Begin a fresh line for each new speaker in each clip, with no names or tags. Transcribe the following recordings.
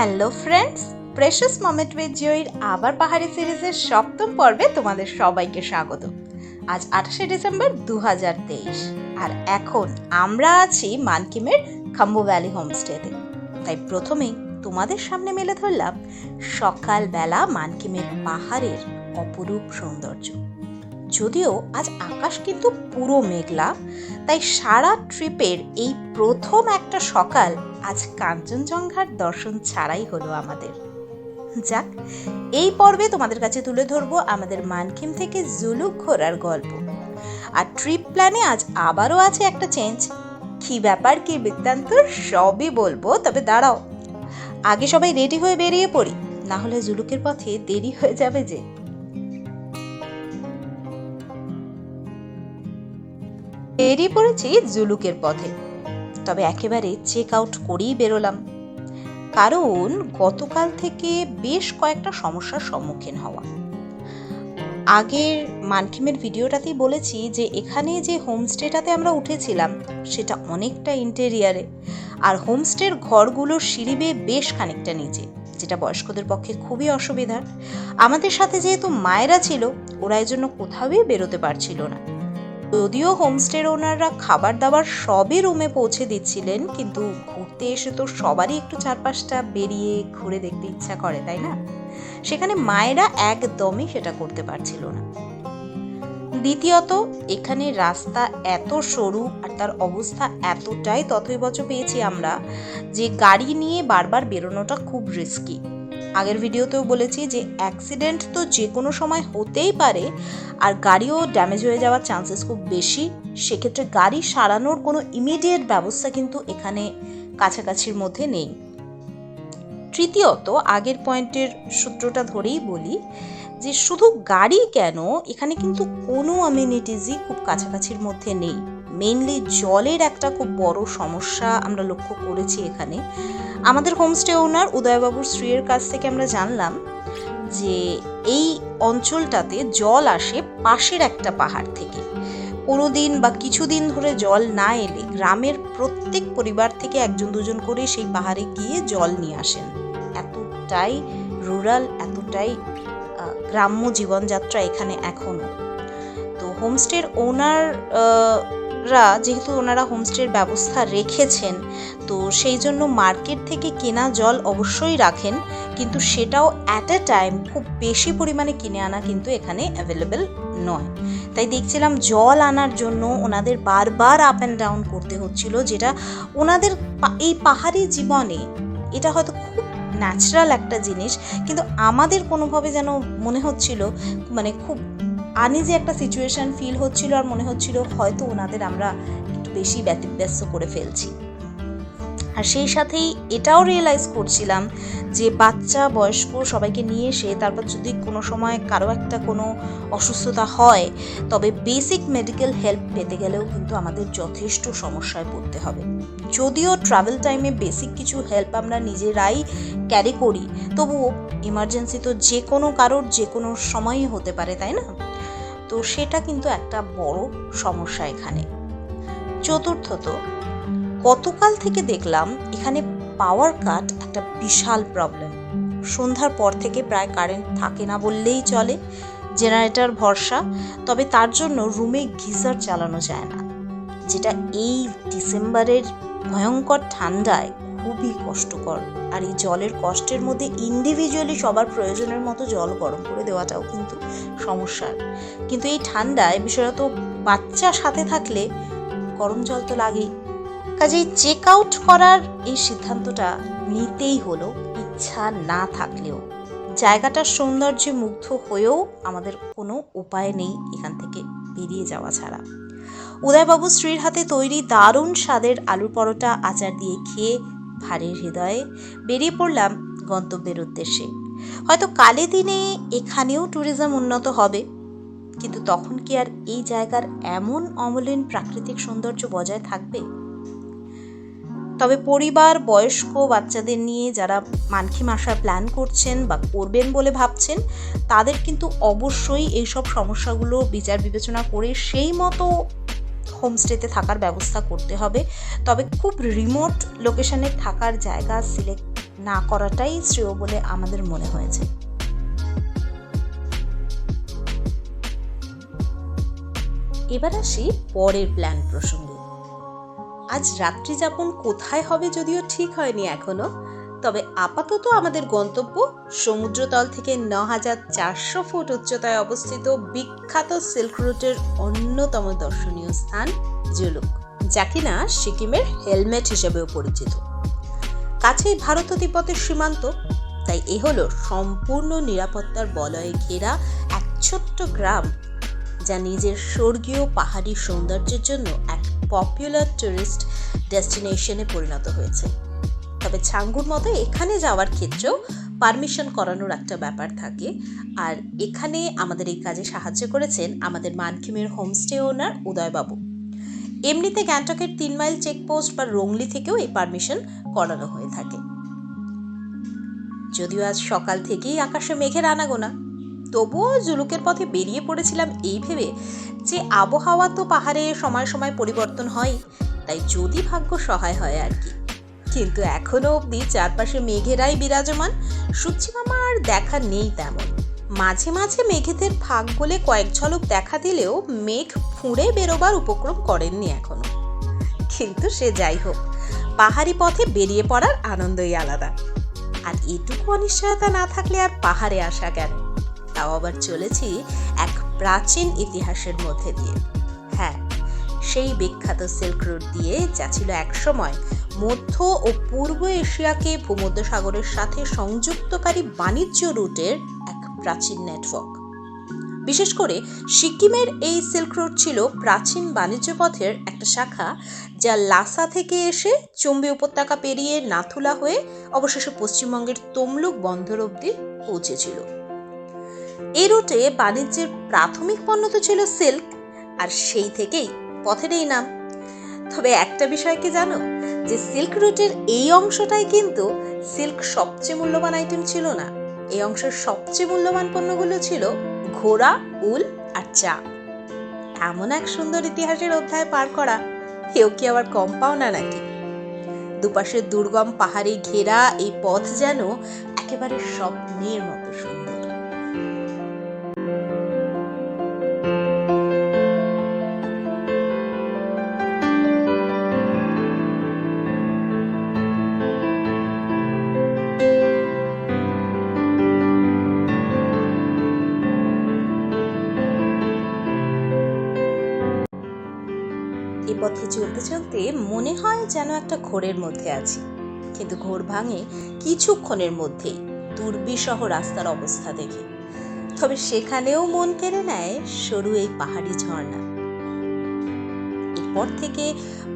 Hello friends, precious moment with জয়ীর আবার পাহাড়ি সিরিজের সপ্তম পর্বে তোমাদের সবাইকে স্বাগত। আজ 28শে ডিসেম্বর 2023 আর এখন আমরা আছি মানকিমের খাম্বু ভ্যালি হোমস্টেতে। তাই প্রথমেই তোমাদের সামনে মেলে ধরলাম সকালবেলা মানকিমের পাহাড়ের অপরূপ সৌন্দর্য। যদিও আজ আকাশ কিন্তু পুরো মেঘলা, তাই সারা ট্রিপের এই প্রথম একটা সকাল আজ কাঞ্চনজঙ্ঘার দর্শন ছাড়াই হলো আমাদের। যাক, এই পর্বে তোমাদের কাছে তুলে ধরবো আমাদের মানকিম থেকে জুলুক ঘোরার গল্প। আর ট্রিপ প্ল্যানে আজ আবারও আছে একটা চেঞ্জ। কি ব্যাপার, কি বৃত্তান্ত সবই বলবো, তবে দাঁড়াও, আগে সবাই রেডি হয়ে বেরিয়ে পড়ি, না হলে জুলুকের পথে দেরি হয়ে যাবে যে। বেরিয়ে পড়েছি জুলুকের পথে, তবে একেবারে চেক আউট করেই বেরোলাম, কারণ গতকাল থেকে বেশ কয়েকটা সমস্যার সম্মুখীন হওয়া। আগের মানকিমের ভিডিওটাতেই বলেছি যে এখানে যে হোমস্টেটাতে আমরা উঠেছিলাম সেটা অনেকটা ইন্টেরিয়ারে, আর হোমস্টের ঘরগুলোর সিঁড়ি বেয়ে বেশ খানিকটা নিচে, যেটা বয়স্কদের পক্ষে খুবই অসুবিধার। আমাদের সাথে যেহেতু মায়েরা ছিল, ওরা এর জন্য কোথাওই বেরোতে পারছিল না। যদিও হোমস্টের ওনাররা খাবার দাবার সবই রুমে পৌঁছে দিচ্ছিলেন, কিন্তু ঘুরতে এসে তো সবারই একটু চারপাশটা বেরিয়ে ঘুরে দেখতে ইচ্ছা করে, তাই না? সেখানে মায়েরা একদমই সেটা করতে পারছিল না। দ্বিতীয়ত, এখানে রাস্তা এত সরু আর তার অবস্থা এতটাই তথৈবচ পেয়েছি আমরা যে গাড়ি নিয়ে বারবার বেরোনোটা খুব রিস্কি। আগের ভিডিওতেও বলেছি যে অ্যাক্সিডেন্ট তো যে কোনো সময় হতেই পারে, আর গাড়িও ড্যামেজ হয়ে যাওয়ার চান্সেস খুব বেশি। সেক্ষেত্রে গাড়ি সারানোর কোনো ইমিডিয়েট ব্যবস্থা কিন্তু এখানে কাছাকাছির মধ্যে নেই। তৃতীয়ত, আগের পয়েন্টের সূত্রটা ধরেই বলি যে শুধু গাড়ি কেন, এখানে কিন্তু কোনো অ্যামিনিটিসই খুব কাছাকাছির মধ্যে নেই। মেইনলি জলের একটা খুব বড় সমস্যা আমরা লক্ষ্য করেছি এখানে। আমাদের হোমস্টে ওনার উদয়বাবুর স্ত্রীর কাছ থেকে আমরা জানলাম যে এই অঞ্চলটাতে জল আসে পাশের একটা পাহাড় থেকে। কোনোদিন বা কিছুদিন ধরে জল না এলে গ্রামের প্রত্যেক পরিবার থেকে একজন দুজন করে সেই পাহাড়ে গিয়ে জল নিয়ে আসেন। এতটাই রুরাল, এতটাই গ্রাম্য জীবনযাত্রা এখানে এখনো। তো হোমস্টের ওনাররা যেহেতু ওনারা হোমস্টের ব্যবস্থা রেখেছেন, তো সেই জন্য মার্কেট থেকে কেনা জল অবশ্যই রাখেন, কিন্তু সেটাও অ্যাট এ টাইম খুব বেশি পরিমাণে কিনে আনা কিন্তু এখানে অ্যাভেলেবেল নয়। তাই দেখছিলাম জল আনার জন্য ওনাদের বারবার আপ অ্যান্ড ডাউন করতে হচ্ছিল, যেটা ওনাদের এই পাহাড়ি জীবনে এটা হয়তো খুব ন্যাচারাল একটা জিনিস, কিন্তু আমাদের কোনোভাবে যেন মনে হচ্ছিল মানে খুব আনইজি একটা সিচুয়েশন ফিল হচ্ছিল, আর মনে হচ্ছিল হয়তো ওনাদের আমরা একটু বেশি ব্যতিব্যস্ত করে ফেলছি। আর সেই সাথেই এটাও রিয়েলাইজ করছিলাম যে বাচ্চা বয়স্ক সবাইকে নিয়ে এসে তারপর যদি কোনো সময় কারো একটা কোনো অসুস্থতা হয়, তবে বেসিক মেডিকেল হেল্প পেতে গেলেও কিন্তু আমাদের যথেষ্ট সমস্যায় পড়তে হবে। যদিও ট্রাভেল টাইমে বেসিক কিছু হেল্প আমরা নিজেরাই ক্যারি করি, তবুও ইমার্জেন্সি তো যে কোনো কারোর যে কোনো সময়ই হতে পারে, তাই না? তো সেটা কিন্তু একটা বড় সমস্যা এখানে। চতুর্থত, গতকাল থেকে দেখলাম এখানে পাওয়ার কাট একটা বিশাল প্রবলেম। সন্ধ্যার পর থেকে প্রায় কারেন্ট থাকে না বললেই চলে, জেনারেটর ভরসা। তবে তার জন্য রুমে গিজার চালানো যায় না, যেটা এই ডিসেম্বরের ভয়ঙ্কর ঠান্ডায় খুবই কষ্টকর। আর এই জলের কষ্টের মধ্যে ইন্ডিভিজুয়ালি সবার প্রয়োজনের মতো জল গরম করে দেওয়াটাও কিন্তু সমস্যার। কিন্তু এই ঠান্ডায় বিশেষত বাচ্চা সাথে থাকলে গরম জল তো লাগেই। কাজেই চেক আউট করার এই সিদ্ধান্তটা নিতেই হলো, ইচ্ছা না থাকলেও। জায়গাটার সৌন্দর্যে মুগ্ধ হয়েও আমাদের কোনো উপায় নেই এখান থেকে বেরিয়ে যাওয়া ছাড়া। উদয়বাবু স্ত্রীর হাতে তৈরি দারুণ স্বাদের আলুর পরোটা আচার দিয়ে খেয়ে ভারী হৃদয়ে বেরিয়ে পড়লাম গন্তব্যের উদ্দেশ্যে। হয়তো কালে দিনে এখানেও ট্যুরিজম উন্নত হবে, কিন্তু তখন কি আর এই জায়গার এমন অমলিন প্রাকৃতিক সৌন্দর্য বজায় থাকবে? তবে পরিবার, বয়স্ক বাচ্চাদের নিয়ে যারা মানকিম আসার প্ল্যান করছেন বা করবেন বলে ভাবছেন, তাদের কিন্তু অবশ্যই এইসব সমস্যাগুলো বিচার বিবেচনা করে সেই মতো হোমস্টেতে থাকার ব্যবস্থা করতে হবে। তবে খুব রিমোট লোকেশনে থাকার জায়গা সিলেক্ট না করাটাই শ্রেয় বলে আমাদের মনে হয়েছে। এবার আসি পরের প্ল্যান প্রসঙ্গে। আজ রাত্রি যাপন কোথায় হবে যদিও ঠিক হয়নি এখনো, তবে আপাতত আমাদের গন্তব্য সমুদ্রতল থেকে ৯,৪০০ ফুট উচ্চতায় অবস্থিত বিখ্যাত সিল্ক রুটের অন্যতম দর্শনীয় স্থান জুলুক, যা কিনা সিকিমের হেলমেট হিসেবেও পরিচিত। কাছেই ভারত ও তিব্বতের সীমান্ত, তাই এ হলো সম্পূর্ণ নিরাপত্তার বলয়ে ঘেরা এক ছোট্ট গ্রাম, যা নিজের স্বর্গীয় পাহাড়ি সৌন্দর্যের জন্য এক পপুলার টুরিস্ট ডেস্টিনেশনে পরিণত হয়েছে। তবে ছাঙ্গুর মতো এখানে যাওয়ার ক্ষেত্রেও পারমিশন করানোর একটা ব্যাপার থাকে, আর এখানে আমাদের এই কাজে সাহায্য করেছেন আমাদের মানকিমের হোমস্টে ওনার উদয়বাবু। এমনিতে গ্যাংটকের ৩ মাইল চেকপোস্ট বা রংলি থেকেও এই পারমিশন করানো হয়ে থাকে। যদিও আজ সকাল থেকেই আকাশে মেঘের আনাগোনা, তবুও জুলুকের পথে বেরিয়ে পড়েছিলাম এই ভেবে যে আবহাওয়া তো পাহাড়ে সময় সময় পরিবর্তন হয়, তাই যদি ভাগ্য সহায় হয় আর কি। কিন্তু এখনো অবধি চারপাশে মেঘেরাই বিরাজমান, সূর্যি মামা আর দেখা নেই তেমন। মাঝে মাঝে মেঘেদের ফাঁক বলে কয়েক ঝলক দেখা দিলেও মেঘ ফুঁড়ে বেরোবার উপক্রম করেননি এখনো। কিন্তু সে যাই হোক, পাহাড়ি পথে বেরিয়ে পড়ার আনন্দই আলাদা। আর এটুকু অনিশ্চয়তা না থাকলে আর পাহাড়ে আসা কেন? তাও আবার চলেছি এক প্রাচীন ইতিহাসের মধ্যে দিয়ে। হ্যাঁ, সেই বিখ্যাত সিল্ক রুট দিয়ে, যা ছিল একসময় মধ্য ও পূর্ব এশিয়াকে ভূমধ্যসাগরের সাথে সংযুক্তকারী বাণিজ্য রুটের এক প্রাচীন নেটওয়ার্ক। বিশেষ করে সিকিমের এই সিল্ক রুট ছিল প্রাচীন বাণিজ্য পথের একটা শাখা, যা লাসা থেকে এসে চম্বি উপত্যকা পেরিয়ে নাথুলা হয়ে অবশেষে পশ্চিমবঙ্গের তমলুক বন্দর অবধি পৌঁছেছিল। এই রুটে বাণিজ্যের প্রাথমিক পণ্য তো ছিল সিল্ক, আর সেই থেকেই পথের এই নাম। তবে একটা বিষয় কি জানো, যে সিল্ক রুটের এই অংশটাই কিন্তু সিল্ক সবচেয়ে মূল্যবান আইটেম ছিল না। এই অংশের সবচেয়ে মূল্যবান পণ্যগুলো ছিল ঘোড়া, উল আর চা। এমন এক সুন্দর ইতিহাসের অধ্যায় পার করা, কেউ কি আবার কম পাও না নাকি? দুপাশে দুর্গম পাহাড়ে ঘেরা এই পথ যেন একেবারে স্বপ্নের মতো সুন্দর। এ পথে চলতে চলতে মনে হয় যেন একটা ঘোরের মধ্যে আছি, কিন্তু ঘোর ভাঙে কিছুক্ষণের মধ্যেই দুর্বিষহ রাস্তার অবস্থা দেখে। তবে সেখানেও মন কেড়ে নেয় সরু এই পাহাড়ি ঝর্ণা। এরপর থেকে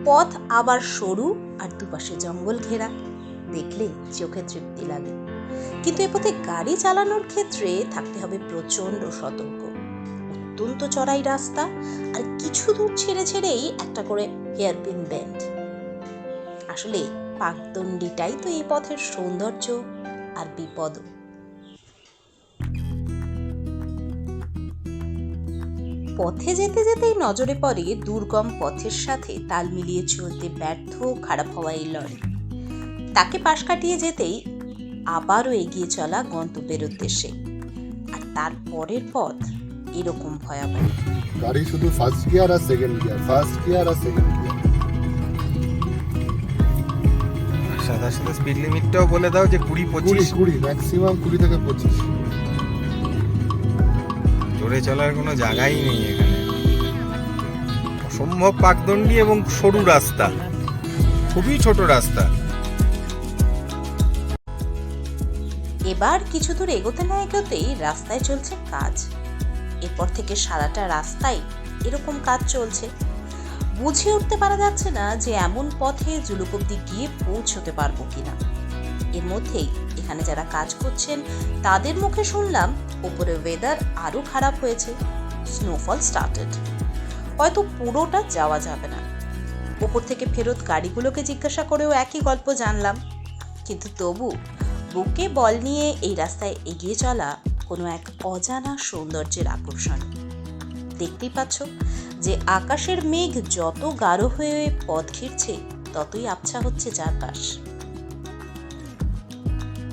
পথ আবার সরু আর দুপাশে জঙ্গল ঘেরা, দেখলে চোখে তৃপ্তি লাগে। কিন্তু এ পথে গাড়ি চালানোর ক্ষেত্রে থাকতে হবে প্রচন্ড সতর্ক। অত্যন্ত চড়াই রাস্তা, আর কিছু দূর ছেড়ে ছেড়েই একটা করে হেয়ারপিন বেন্ড। আসলে পাকদণ্ডিটাই তো এই পথের সৌন্দর্য আর বিপদ। পথে যেতে যেতেই নজরে পড়ে দুর্গম পথের সাথে তাল মিলিয়ে চলতে ব্যর্থ খারাপ হওয়া এই লরি। তাকে পাশ কাটিয়ে যেতেই আবারও এগিয়ে চলা গন্তব্যের উদ্দেশ্যে। আর তারপরের পথ এরকম ভয়াবহ।
গাড়ি শুধু ফার্স্ট গিয়ার আর সেকেন্ড গিয়ার, ফার্স্ট গিয়ার আর সেকেন্ড গিয়ার।
সাদা সাদা স্পিড লিমিটটাও বলে দাও যে 20-25,
ম্যাক্সিমাম 20 থেকে 25।
জোরে চলার কোনো জায়গাই নেই এখানে। অসম্ভব পাকদণ্ডী এবং সরু রাস্তা, খুবই ছোট রাস্তা।
এবার কিছু দূর এগোতে না এগোতেই রাস্তায় চলছে কাজ। এরপর থেকে সারাটা রাস্তায় এরকম কাজ চলছে। বুঝে উঠতে পারা যাচ্ছে না যে এমন পথে জুলুক অবধি গিয়ে পৌঁছতে পারবো কিনা। এর মধ্যেই এখানে যারা কাজ করছেন তাদের মুখে শুনলাম উপরে ওয়েদার আরো খারাপ হয়েছে, স্নোফল স্টার্টেড, হয়তো পুরোটা যাওয়া যাবে না। উপর থেকে ফেরত গাড়িগুলোকে জিজ্ঞাসা করেও একই গল্প জানলাম। কিন্তু তবু বুকে বল নিয়ে এই রাস্তায় এগিয়ে চলা কোনো এক অজানা সৌন্দর্যের আকর্ষণ। দেখতেই পাচ্ছ যে আকাশের মেঘ যত গাঢ় হয়ে পথ ঘিরছে, ততই আবছা হচ্ছে চারপাশ।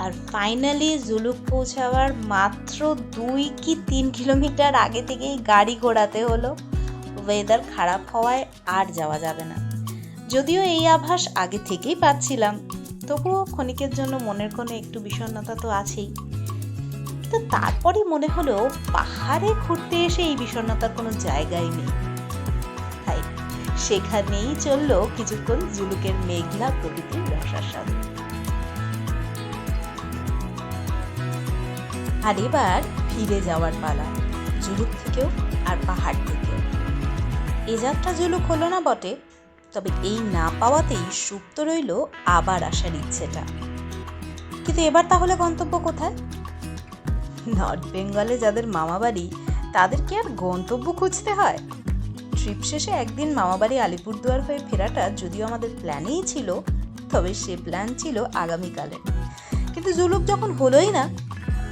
আর ফাইনালি জুলুক পৌঁছাবার মাত্র 2 কি 3 কিলোমিটার আগে থেকেই গাড়ি ঘোরাতে হলো। ওয়েদার খারাপ হওয়ায় আর যাওয়া যাবে না। যদিও এই আভাস আগে থেকেই পাচ্ছিলাম, তবুও ক্ষণিকের জন্য মনের কোণে একটু বিষণ্ণতা তো আছেই। কিন্তু তারপরে মনে হলো পাহাড়ে ঘুরতে এসে এই বিষণ্ণতার কোনো জায়গাই নেই। তাই সেখানেই চললো কিছুক্ষণ জুলুকের মেঘলা প্রকৃতির রসাস্বাদ। আর এবার ফিরে যাওয়ার পালা, জুলুক থেকেও আর পাহাড় থেকেও। এ যাত্রা জুলুক হলো না বটে, তবে এই না পাওয়াতেই সুপ্ত রইল আবার আসার ইচ্ছেটা। কিন্তু এবার তাহলে গন্তব্য কোথায়? নর্থ বেঙ্গলে যাদের মামাবাড়ি তাদের কি আর গন্তব্য খুঁজতে হয়? ট্রিপ শেষে একদিন মামাবাড়ি আলিপুরদুয়ার হয়ে ফেরাটা যদিও আমাদের প্ল্যানেই ছিল, তবে সে প্ল্যান ছিল আগামীকালে। কিন্তু জুলুক যখন হলোই না,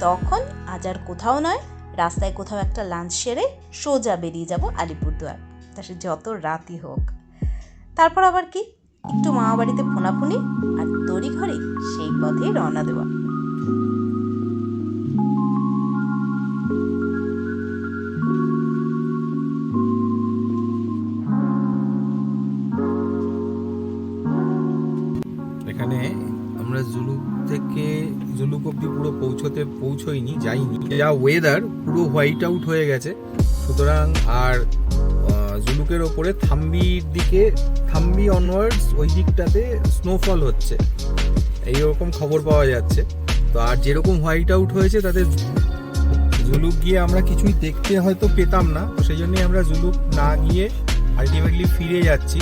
তখন আজ আর কোথাও নয়, রাস্তায় কোথাও একটা লাঞ্চ সেরে সোজা বেরিয়ে যাব আলিপুরদুয়ার, তা সে যত রাতই হোক। তারপর আবার কি, একটু মামাবাড়িতে ফোনাফুনি আর তড়িঘড়ি সেই পথে রওনা দেওয়া।
এখানে আমরা জুলুক অব্দি পুরো পৌঁছইনি, যাইনি। যা ওয়েদার পুরো হোয়াইট আউট হয়ে গেছে, সুতরাং আর জুলুকের ওপরে থাম্বি অনওয়ার্ডস ওই দিকটাতে স্নোফল হচ্ছে, এইরকম খবর পাওয়া যাচ্ছে। তো আর যেরকম হোয়াইট আউট হয়েছে তাতে জুলুক গিয়ে আমরা কিছুই দেখতে হয়তো পেতাম না, তো সেই জন্যই আমরা জুলুক না গিয়ে আলটিমেটলি ফিরে যাচ্ছি।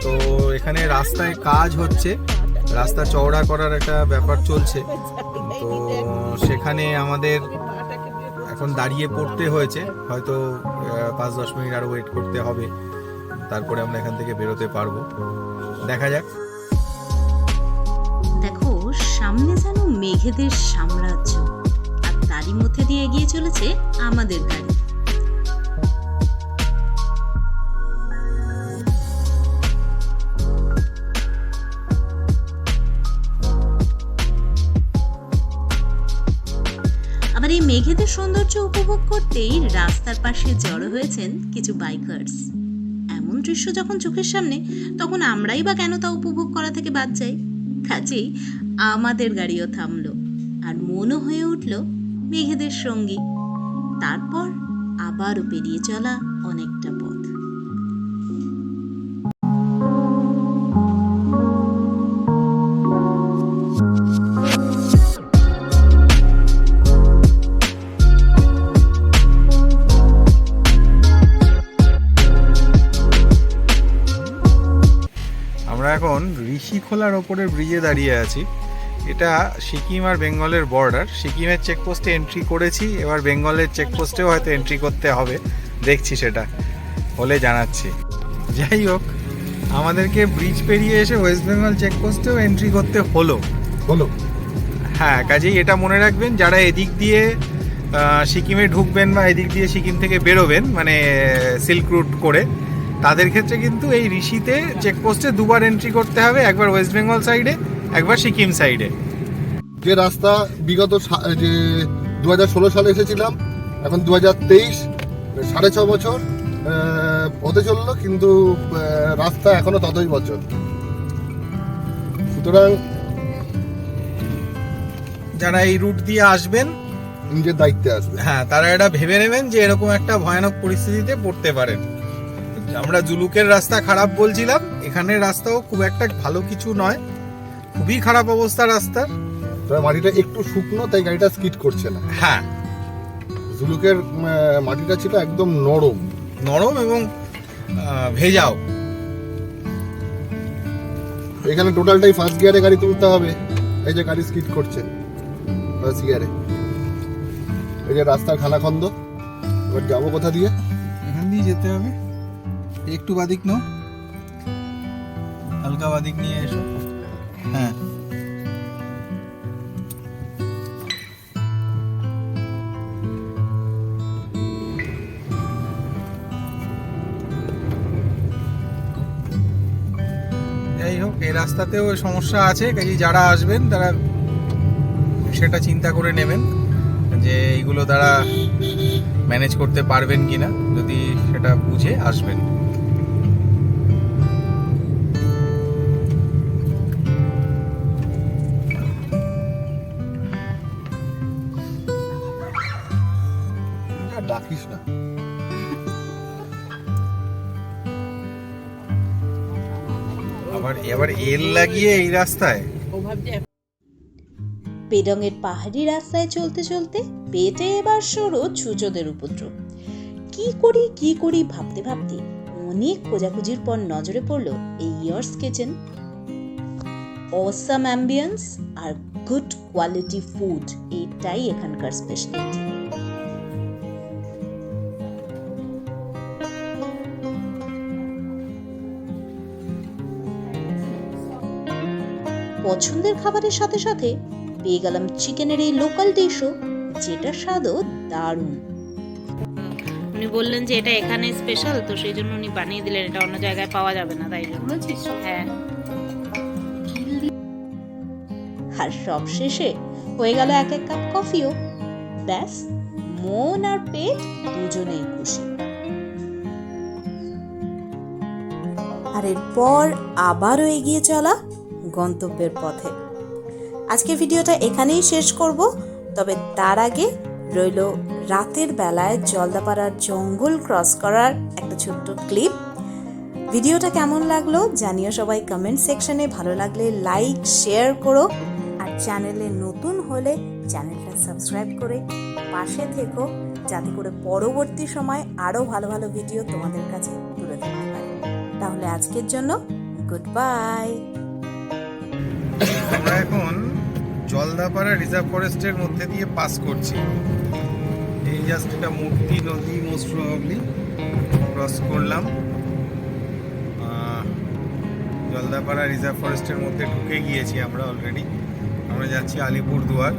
তো এখানে রাস্তায় কাজ হচ্ছে, রাস্তা চওড়া করার একটা ব্যাপার চলছে, তো সেখানে আমাদের এখন দাঁড়িয়ে পড়তে হয়েছে, হয়তো 5-10 মিনিট আরো ওয়েট করতে হবে, তারপরে আমরা এখান থেকে বেরোতে পারবো। দেখা যাক।
দেখো সামনে যেন মেঘেদের সাম্রাজ্য, আর তারই মধ্যে দিয়ে এগিয়ে চলেছে আমাদের গাড়ি। আবার এই মেঘেদের সৌন্দর্য উপভোগ করতেই রাস্তার পাশে জড়ো হয়েছেন কিছু বাইকার্স। এমন দৃশ্য যখন চোখের সামনে, তখন আমরাই বা কেন তা উপভোগ করা থেকে বাদ যাই? কাজেই আমাদের গাড়িও থামলো, আর মনও হয়ে উঠল মেঘেদের সঙ্গী। তারপর আবারও পেরিয়ে চলা অনেকটা পথ।
আমরা এখন ঋষিখোলার ওপরের ব্রিজে দাঁড়িয়ে আছি। এটা সিকিম আর বেঙ্গলের বর্ডার। সিকিমের চেকপোস্টে এন্ট্রি করেছি, এবার বেঙ্গলের চেকপোস্টেও হয়তো এন্ট্রি করতে হবে, দেখছি, সেটা হলে জানাচ্ছি। যাই হোক, আমাদেরকে ব্রিজ পেরিয়ে এসে ওয়েস্ট বেঙ্গল চেকপোস্টেও এন্ট্রি করতে হলো। হ্যাঁ, কাজেই এটা মনে রাখবেন, যারা এদিক দিয়ে সিকিমে ঢুকবেন বা এদিক দিয়ে সিকিম থেকে বেরোবেন, মানে সিল্ক রুট করে, তাদের ক্ষেত্রে কিন্তু এই ঋষিতে চেকপোস্টে দুবার এন্ট্রি করতে হবে, একবার ওয়েস্ট বেঙ্গল সাইডে, একবার সিকিম সাইডে।
যে রাস্তা বিগত যে 2016 সালে এসেছিলাম, এখন 2023, 6.5 বছর হতে চললো, কিন্তু রাস্তা এখনো ততই বছর। সুতরাং
যারা এই রুট দিয়ে আসবেন
নিজের দায়িত্বে আসবে।
হ্যাঁ, তারা এটা ভেবে নেবেন যে এরকম একটা ভয়ানক পরিস্থিতিতে পড়তে পারেন। আমরা জুলুকের রাস্তা খারাপ বলছিলাম, এখানের রাস্তাও খুব একটা ভালো কিছু নয়, খুবই খারাপ অবস্থা রাস্তার।
তবে মাটিটা একটু শুকনো, তাই গাড়িটা স্কিড করছে না।
হ্যাঁ,
জুলুকের মাটিটা ছিল একদম নরম
এবং ভেজাও।
এখানে টোটালটাই ফার্স্ট গিয়ারে গাড়ি তুলতে হবে। এই যে গাড়ি স্কিড করছে ফার্স্ট গিয়ারে, এই যে রাস্তার খানাখন্দ। এবার যাবো কোথা দিয়ে?
এখান দিয়ে যেতে হবে। একটু বাদিক নাও, হালকা বাদিক নিয়ে এসো। হ্যাঁ, যাই হোক, এই রাস্তাতেও সমস্যা আছে, কাজে যারা আসবেন তারা সেটা চিন্তা করে নেবেন যে এইগুলো তারা ম্যানেজ করতে পারবেন কিনা, যদি সেটা বুঝে আসবেন।
আর ডাকিস না।
এবার এল লাগিয়ে এই রাস্তায়
পেডংয়ের পাহাড়ি রাস্তায় চলতে চলতে পেটে এবার সরো ছুঁচোদের উপদ্রব। কি করি ভাবতে ভাবতে অনেক খোঁজাখুঁজির পর নজরে পড়লো এই ইয়ার্স কিচেন। অসাম অ্যাম্বিয়েন্স আর গুড কোয়ালিটি ফুড, এটাই এখানকার স্পেশালিটি। পছন্দের খাবারের সাথে সাথে পেয়ে গেলাম চিকেনের এই লোকাল ডিশও, যেটার স্বাদও দারুণ।
উনি বললেন যে এটা এখানে স্পেশাল, তো সেই জন্য উনি বানিয়ে দিলেন, এটা অন্য জায়গায় পাওয়া যাবে না, তাই জন্য। হ্যাঁ।
আর সব শেষে হয়ে গেল এক কাপ কফিও। ব্যাস, মন আর পেট দুজনেই খুশি। আর এরপর আবারও এগিয়ে চলা গন্তব্যের পথে। আজকে ভিডিওটা এখানেই শেষ করব, তবে তার আগে রইল রাতের বেলায় জলদাপাড়ার জঙ্গল ক্রস করার একটা ছোট্ট ক্লিপ। ভিডিওটা কেমন লাগলো জানিও সবাই কমেন্ট সেকশনে, ভালো লাগলে লাইক শেয়ার করো, আর চ্যানেলে নতুন হলে চ্যানেলটা সাবস্ক্রাইব করে পাশে থেকো, যাতে করে পরবর্তী সময় আরও ভালো ভালো ভিডিও তোমাদের কাছে তুলে ধরতে পারি। তাহলে আজকের জন্য গুড বাই।
আমরা এখন জলদাপাড়া রিজার্ভ ফরেস্টের মধ্যে দিয়ে পাস করছি। এই জাস্ট এটা মূর্তি নদী মোস্ট প্রবাবলি ক্রস করলাম। জলদাপাড়া রিজার্ভ ফরেস্টের মধ্যে ঢুকে গিয়েছি আমরা অলরেডি। আমরা যাচ্ছি আলিপুরদুয়ার।